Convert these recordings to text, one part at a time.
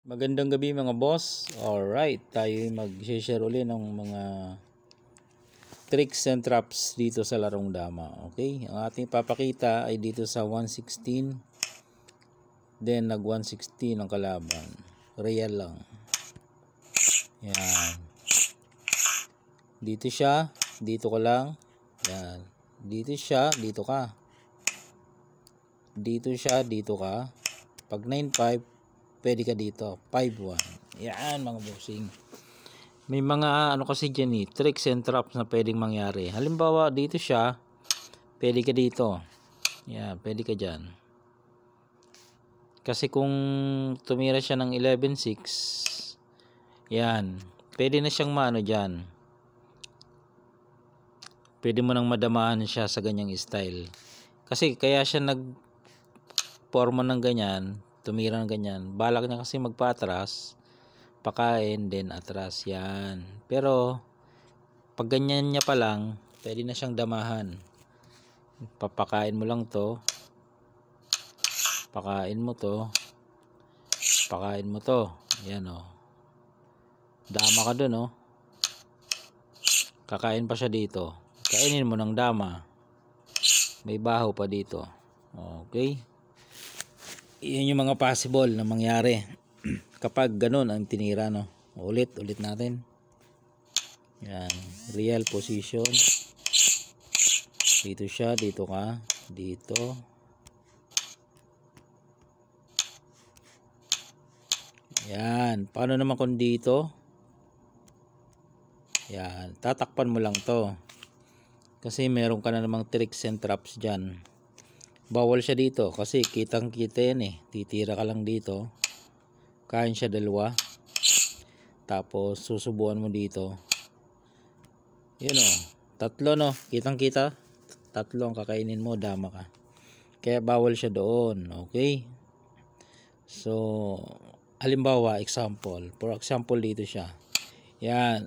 Magandang gabi mga boss. Alright, tayo mag-share uli ng mga tricks and traps dito sa larong dama. Okay, ang ating papakita ay dito sa 116. Then nag 116 ang kalaban. Real lang. Yan. Dito siya, dito ko lang. Yan. Dito siya, dito ka. Dito siya, dito ka. Pag 9-5, pwede ka dito. 5-1. Yan mga bossing. May mga ano kasi dyan tricks and traps na pwedeng mangyari. Halimbawa dito siya, pwede ka dito. Yan, pwede ka dyan. Kasi kung tumira siya ng 11-6, yan, pwede na siyang maano dyan. Pwede mo nang madamahan siya sa ganyang style. Kasi kaya siya nag-forma ng ganyan, tumira ng ganyan. Balak niya kasi magpa-atras, pakain, then atras. Yan. Pero, pag ganyan niya pa lang, pwede na siyang damahan. Papakain mo lang to. Pakain mo to. Pakain mo to. Yan o. Dama ka dun o. Kakain pa siya dito. Kainin mo ng dama. May baho pa dito. Okay. Yan yung mga possible na mangyari kapag ganun ang tinira, no. Ulit natin. Yan, real position. Dito siya, dito ka, dito. Yan, paano naman kung dito? Yan, tatakpan mo lang to. Kasi meron ka na namang tricks and traps dyan. Bawal siya dito kasi kitang kita yan titira ka lang dito, kain siya dalawa, tapos susubuan mo dito. Yun tatlo kitang kita, tatlo ang kakainin mo, dama ka. Kaya bawal siya doon. Okay, so halimbawa for example dito siya. Yan.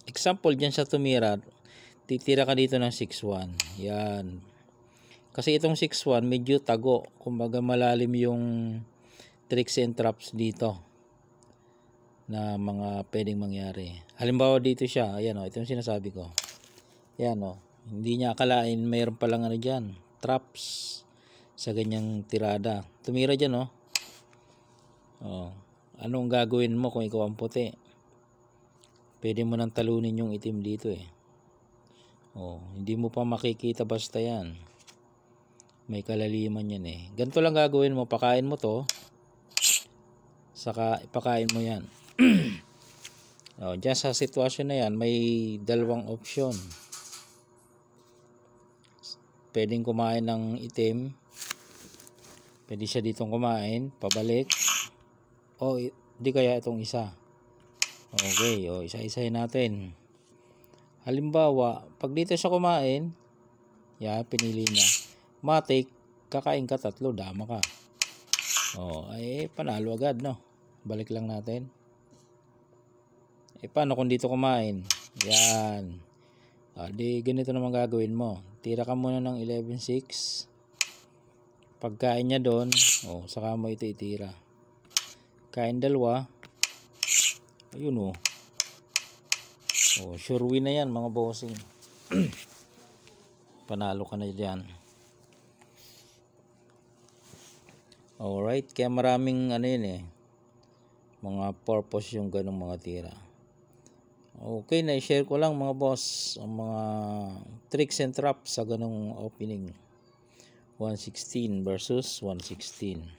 Example dyan sa tumira, titira ka dito ng 6-1. Yan. Kasi itong 6-1 medyo tago, kumbaga malalim yung tricks and traps dito na mga pwedeng mangyari. Halimbawa dito siya, ayan ito yung sinasabi ko. Ayan hindi niya akalain mayroon palang dyan, traps sa ganyang tirada. Tumira dyan anong gagawin mo kung ikaw ang puti? Pwede mo nang talunin yung itim dito hindi mo pa makikita basta yan. May kalaliman yan Ganito lang gagawin mo, pakain mo to, saka ipakain mo yan. Diyan sa sitwasyon na yan, may dalawang option. Pwedeng kumain ng itim, pwede siya ditong kumain, pabalik, di kaya itong isa. Okay, isa-isahin natin. Halimbawa, pag dito siya kumain, pinili niya. Matik, kakain ka tatlo, dama ka. Panalo agad, no? Balik lang natin. Paano kung dito kumain? Yan. Di ganito naman gagawin mo. Tira ka muna ng 11-6. Pagkain niya doon, saka mo ito itira. Kain dalawa. Ayun sure win na yan mga bossing. Panalo ka na dyan. Alright, kaya maraming mga purpose yung ganong mga tira. Okay, na-share ko lang mga boss ang mga tricks and traps sa ganong opening 116 versus 116.